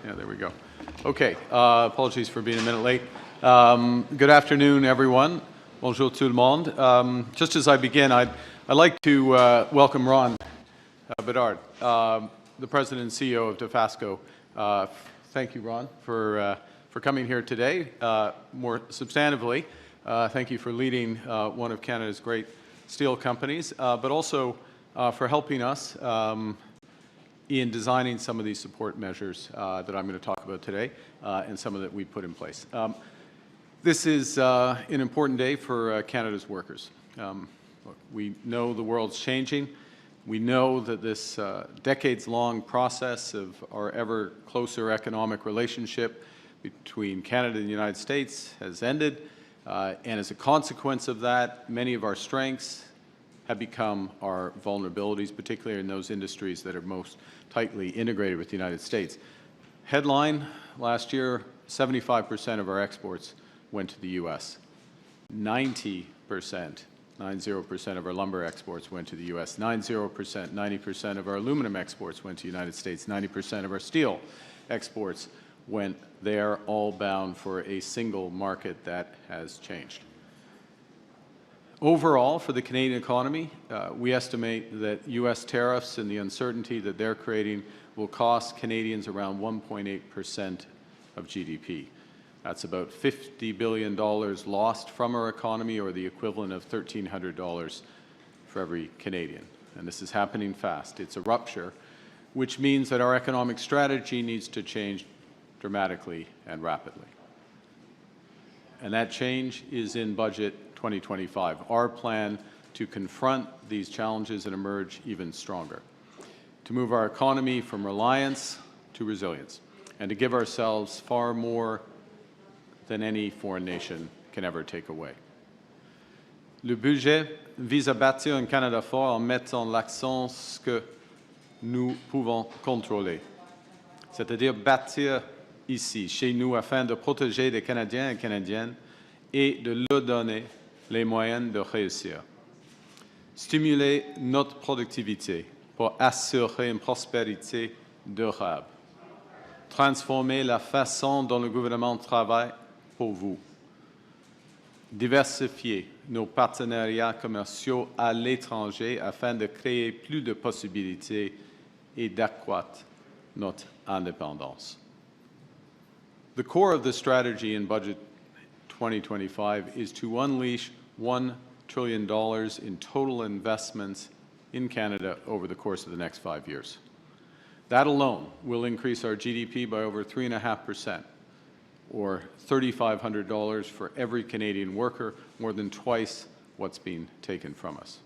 Yeah, there we go. Okay, apologies for being a minute late. Good afternoon, everyone. Bonjour tout le monde. Just as I begin, I'd like to welcome Ron Battered, the President and CEO of Dofasco. Thank you, Ron, for coming here today. More substantively, thank you for leading one of Canada's great steel companies, but also for helping us in designing some of these support measures that I'm going to talk about today and some of that we put in place. This is an important day for Canada's workers. Look, we know the world's changing. We know that this decades-long process of our ever closer economic relationship between Canada and the United States has ended. And as a consequence of that, many of our strengths have become our vulnerabilities, particularly in those industries that are most tightly integrated with the United States. Headline, last year, 75% of our exports went to the U.S. 90% of our lumber exports went to the U.S. 90% of our aluminum exports went to the United States. 90% of our steel exports went there, all bound for a single market that has changed. Overall, for the Canadian economy, we estimate that U.S. tariffs and the uncertainty that they're creating will cost Canadians around 1.8% of GDP. That's about $50 billion lost from our economy, or the equivalent of $1,300 for every Canadian. And this is happening fast. It's a rupture, which means that our economic strategy needs to change dramatically and rapidly. And that change is in Budget 2025, our plan to confront these challenges and emerge even stronger, to move our economy from reliance to resilience, and to give ourselves far more than any foreign nation can ever take away. Le budget vise à bâtir un Canada fort en mettant l'accent sur ce que nous pouvons contrôler, c'est-à-dire bâtir ici, chez nous, afin de protéger les Canadiens et Canadiennes et de leur donner les moyens de réussir. Stimuler notre productivité pour assurer une prospérité durable. Transformer la façon dont le gouvernement travaille pour vous. Diversifier nos partenariats commerciaux à l'étranger afin de créer plus de possibilités et d'accroître notre indépendance. The core of the strategy in Budget 2025 is to unleash $1 trillion in total investments in Canada over the course of the next 5 years. That alone will increase our GDP by over 3.5%, or $3,500 for every Canadian worker, more than twice what's being taken from us.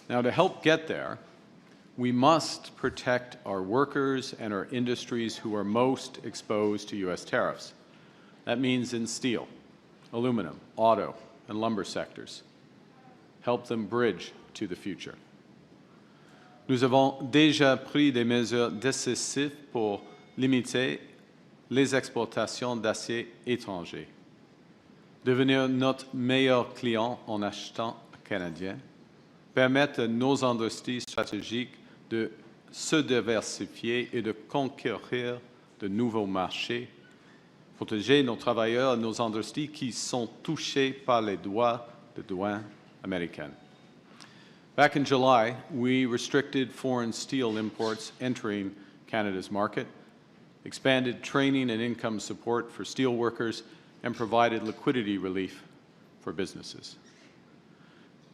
Now, to help get there, we must protect our workers and our industries who are most exposed to U.S. tariffs. That means in steel, aluminum, auto, and lumber sectors. Help them bridge to the future. Nous avons déjà pris des mesures décisives pour limiter les exportations d'acier étranger, devenir notre meilleur client en achetant canadien, permettre à nos industries stratégiques de se diversifier et de conquérir de nouveaux marchés, protéger nos travailleurs et nos industries qui sont touchés par les droits de douane américaines. Back in July, we restricted foreign steel imports entering Canada's market, expanded training and income support for steel workers, and provided liquidity relief for businesses.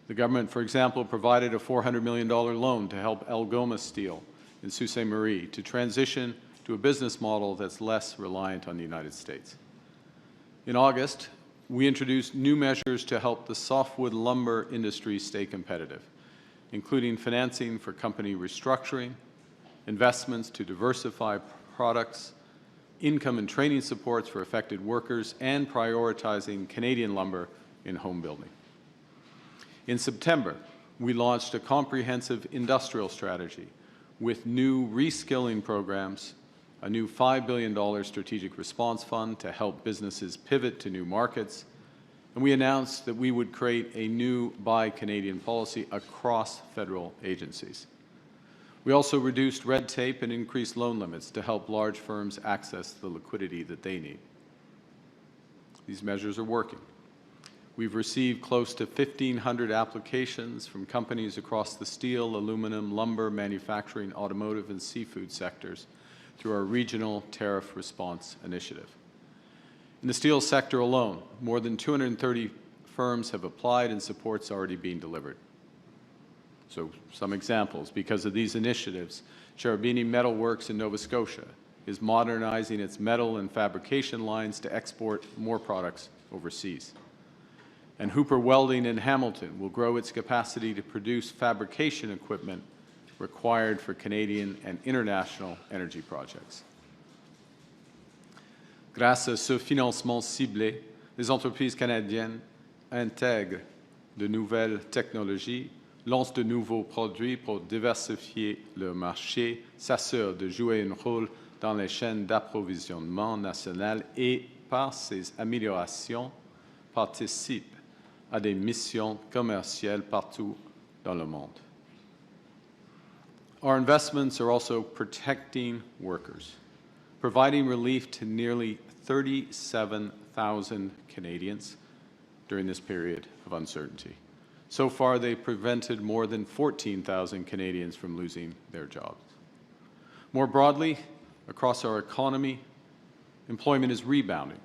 The government, for example, provided a $400 million loan to help Algoma Steel in Sault Ste. Marie to transition to a business model that's less reliant on the United States. In August, we introduced new measures to help the softwood lumber industry stay competitive, including financing for company restructuring, investments to diversify products, income and training supports for affected workers, and prioritizing Canadian lumber in home building. In September, we launched a comprehensive industrial strategy with new reskilling programs, a new $5 billion strategic response fund to help businesses pivot to new markets, and we announced that we would create a new Buy Canadian policy across federal agencies. We also reduced red tape and increased loan limits to help large firms access the liquidity that they need. These measures are working. We've received close to 1,500 applications from companies across the steel, aluminum, lumber, manufacturing, automotive, and seafood sectors through our Regional Tariff Response Initiative. In the steel sector alone, more than 230 firms have applied and support's already being delivered. So some examples. Because of these initiatives, Cherubini Metal Works in Nova Scotia is modernizing its metal and fabrication lines to export more products overseas. And Hooper Welding in Hamilton will grow its capacity to produce fabrication equipment required for Canadian and international energy projects. Grâce à ce financement ciblé, les entreprises canadiennes intègrent de nouvelles technologies, lancent de nouveaux produits pour diversifier leur marché, s'assurent de jouer un rôle dans les chaînes d'approvisionnement nationales et, par ces améliorations, participent à des missions commerciales partout dans le monde. Our investments are also protecting workers, providing relief to nearly 37,000 Canadians during this period of uncertainty. So far, they've prevented more than 14,000 Canadians from losing their jobs. More broadly, across our economy, employment is rebounding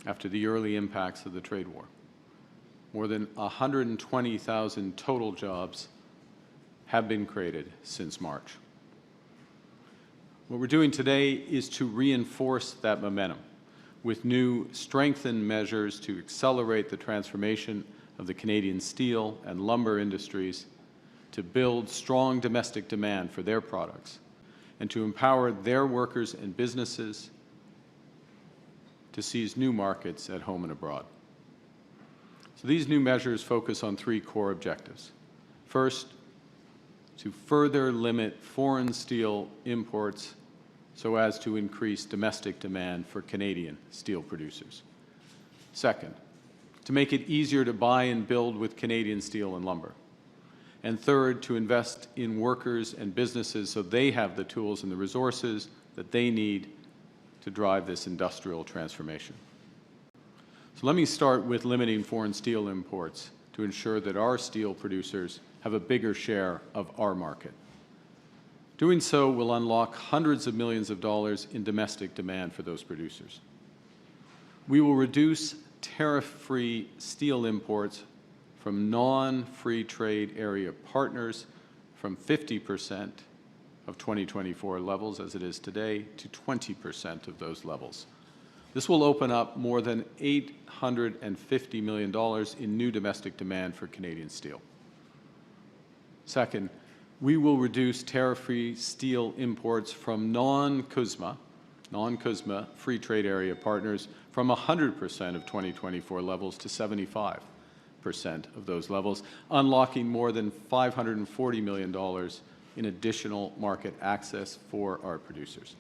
after the early impacts of the trade war. More than 120,000 total jobs have been created since March. What we're doing today is to reinforce that momentum with new strengthened measures to accelerate the transformation of the Canadian steel and lumber industries, to build strong domestic demand for their products, and to empower their workers and businesses to seize new markets at home and abroad. So these new measures focus on three core objectives. First, to further limit foreign steel imports so as to increase domestic demand for Canadian steel producers. Second, to make it easier to buy and build with Canadian steel and lumber. And third, to invest in workers and businesses so they have the tools and the resources that they need to drive this industrial transformation. So let me start with limiting foreign steel imports to ensure that our steel producers have a bigger share of our market. Doing so will unlock hundreds of millions of dollars in domestic demand for those producers. We will reduce tariff-free steel imports from non-free trade area partners from 50% of 2024 levels, as it is today, to 20% of those levels. This will open up more than $850 million in new domestic demand for Canadian steel. Second, we will reduce tariff-free steel imports from non-CUSMA free trade area partners from 100% of 2024 levels to 75% of those levels, unlocking more than $540 million in additional market access for our producers.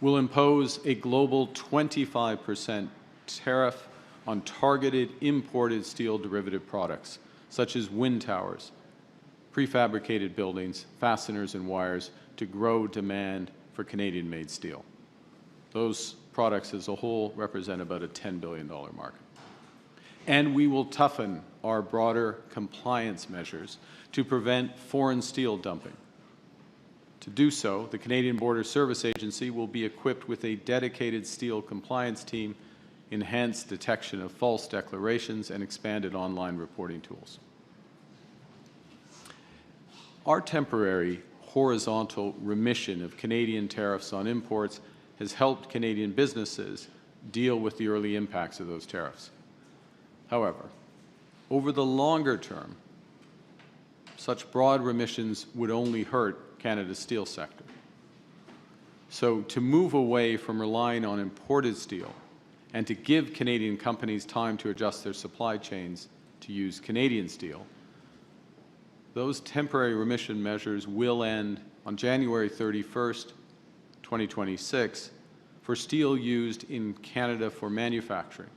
We'll impose a global 25% tariff on targeted imported steel derivative products, such as wind towers, prefabricated buildings, fasteners, and wires, to grow demand for Canadian-made steel. Those products as a whole represent about a $10 billion market. And we will toughen our broader compliance measures to prevent foreign steel dumping. To do so, the Canadian Border Service Agency will be equipped with a dedicated steel compliance team, enhanced detection of false declarations, and expanded online reporting tools. Our temporary horizontal remission of Canadian tariffs on imports has helped Canadian businesses deal with the early impacts of those tariffs. However, over the longer term, such broad remissions would only hurt Canada's steel sector. So to move away from relying on imported steel and to give Canadian companies time to adjust their supply chains to use Canadian steel, those temporary remission measures will end on January 31st, 2026, for steel used in Canada for manufacturing,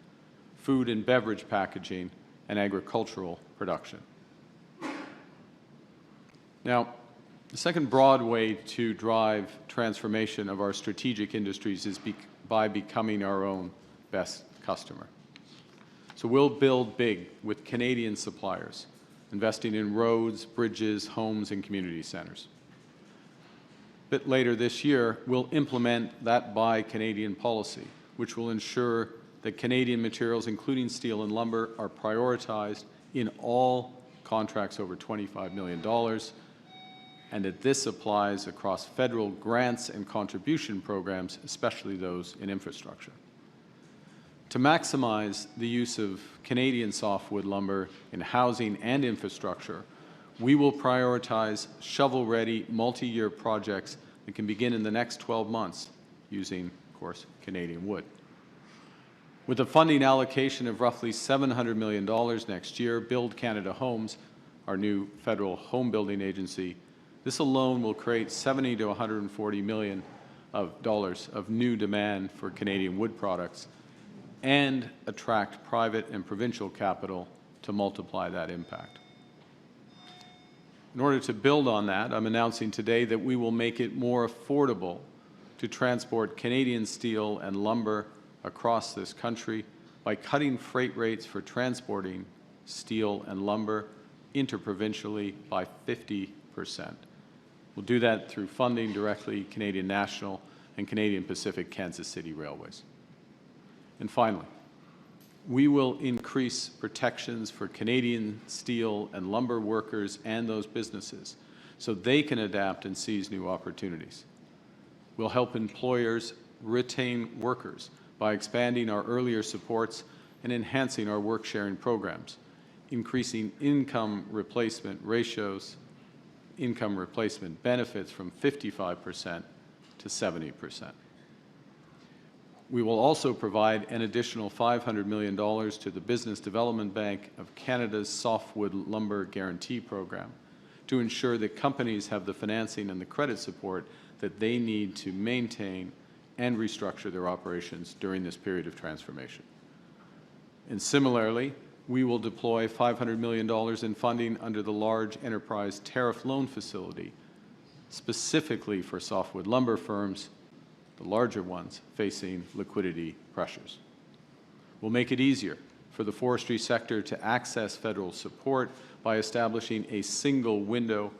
food and beverage packaging, and agricultural production. Now, The second broad way to drive transformation of our strategic industries is by becoming our own best customer. So we'll build big with Canadian suppliers, investing in roads, bridges, homes, and community centres. A bit later this year, we'll implement that Buy Canadian policy, which will ensure that Canadian materials, including steel and lumber, are prioritized in all contracts over $25 million, and that this applies across federal grants and contribution programs, especially those in infrastructure. To maximize the use of Canadian softwood lumber in housing and infrastructure, we will prioritize shovel-ready, multi-year projects that can begin in the next 12 months using, of course, Canadian wood. With a funding allocation of roughly $700 million next year, Build Canada Homes, our new federal home building agency, this alone will create $70 to $140 million of new demand for Canadian wood products and attract private and provincial capital to multiply that impact. In order to build on that, I'm announcing today that we will make it more affordable to transport Canadian steel and lumber across this country by cutting freight rates for transporting steel and lumber interprovincially by 50%. We'll do that through funding directly Canadian National and Canadian Pacific Kansas City Railways. And finally, we will increase protections for Canadian steel and lumber workers and those businesses so they can adapt and seize new opportunities. We'll help employers retain workers by expanding our earlier supports and enhancing our work-sharing programs, increasing income replacement ratios, income replacement benefits from 55% to 70%. We will also provide an additional $500 million to the Business Development Bank of Canada's Softwood Lumber Guarantee Program to ensure that companies have the financing and the credit support that they need to maintain and restructure their operations during this period of transformation. And similarly, we will deploy $500 million in funding under the Large Enterprise Tariff Loan Facility, specifically for softwood lumber firms, the larger ones facing liquidity pressures. We'll make it easier for the forestry sector to access federal support by establishing a single window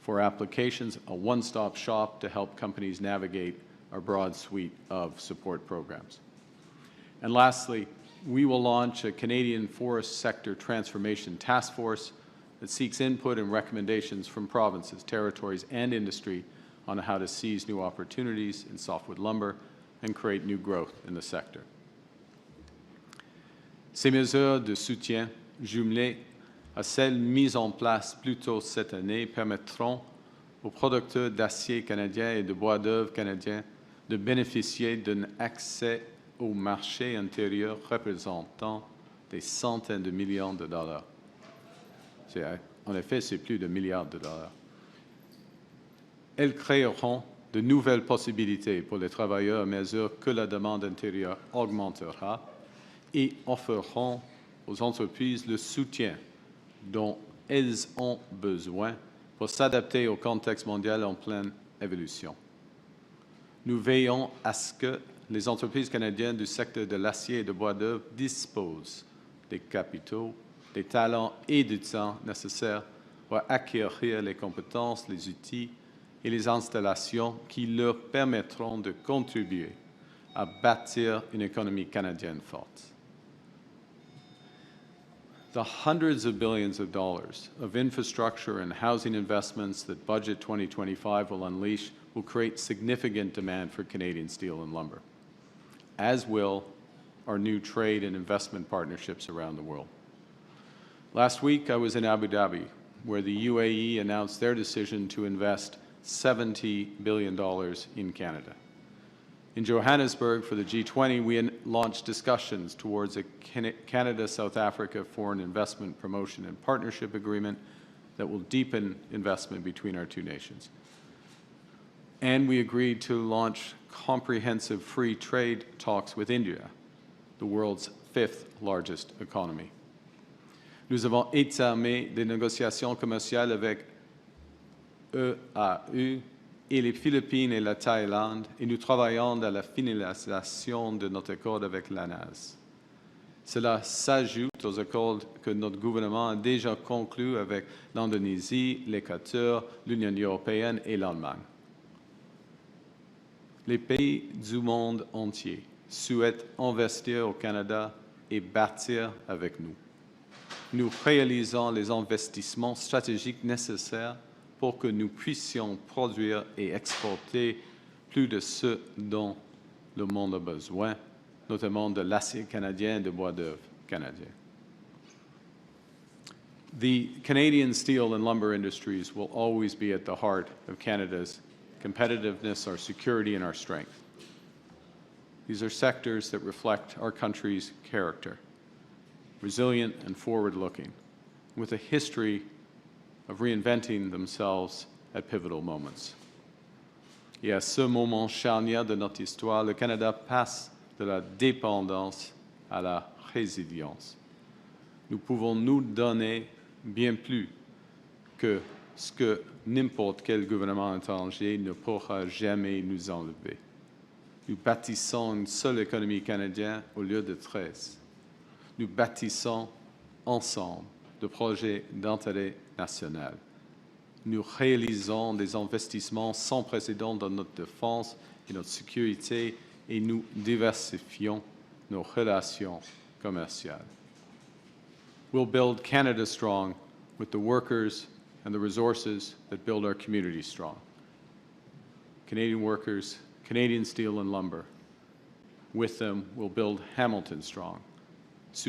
for applications, a one-stop shop to help companies navigate our broad suite of support programs. And lastly, we will launch a Canadian Forest Sector Transformation Task Force that seeks input and recommendations from provinces, territories, and industry on how to seize new opportunities in softwood lumber and create new growth in the sector. Ces mesures de soutien, jumelées à celles mises en place plus tôt cette année, permettront aux producteurs d'acier canadiens et de bois d'œuvre canadiens de bénéficier d'un accès au marché intérieur représentant des centaines de millions de dollars. En effet, c'est plus de milliards de dollars. Elles créeront de nouvelles possibilités pour les travailleurs à mesure que la demande intérieure augmentera et offriront aux entreprises le soutien dont elles ont besoin pour s'adapter au contexte mondial en pleine évolution. Nous veillons à ce que les entreprises canadiennes du secteur de l'acier et de bois d'œuvre disposent des capitaux, des talents et du temps nécessaires pour acquérir les compétences, les outils et les installations qui leur permettront de contribuer à bâtir une économie canadienne forte. The hundreds of billions of dollars of infrastructure and housing investments that Budget 2025 will unleash will create significant demand for Canadian steel and lumber, as will our new trade and investment partnerships around the world. Last week, I was in Abu Dhabi, where the UAE announced their decision to invest $70 billion in Canada. In Johannesburg for the G20, we launched discussions towards a Canada-South Africa Foreign Investment Promotion and Partnership Agreement that will deepen investment between our two nations. And we agreed to launch comprehensive free trade talks with India, the world's fifth largest economy. Nous avons entamé des négociations commerciales avec EAU et les Philippines et la Thaïlande, et nous travaillons à la finalisation de notre accord avec l'ANAS. Cela s'ajoute aux accords que notre gouvernement a déjà conclus avec l'Indonésie, l'Équateur, l'Union européenne et l'Allemagne. Les pays du monde entier souhaitent investir au Canada et bâtir avec nous. Nous réalisons les investissements stratégiques nécessaires pour que nous puissions produire et exporter plus de ce dont le monde a besoin, notamment de l'acier canadien et de bois d'œuvre canadien. The Canadian steel and lumber industries will always be at the heart of Canada's competitiveness, our security, and our strength. These are sectors that reflect our country's character, resilient and forward-looking, with a history of reinventing themselves at pivotal moments. Et à ce moment charnière de notre histoire, le Canada passe de la dépendance à la résilience. Nous pouvons nous donner bien plus que ce que n'importe quel gouvernement étranger ne pourra jamais nous enlever. Nous bâtissons une seule économie canadienne au lieu de 13. Nous bâtissons ensemble de projets d'intérêt national. Nous réalisons des investissements sans précédent dans notre défense et notre sécurité et nous diversifions nos relations commerciales. We'll build Canada strong with the workers and the resources that build our community strong. Canadian workers, Canadian steel and lumber. With them, we'll build Hamilton strong.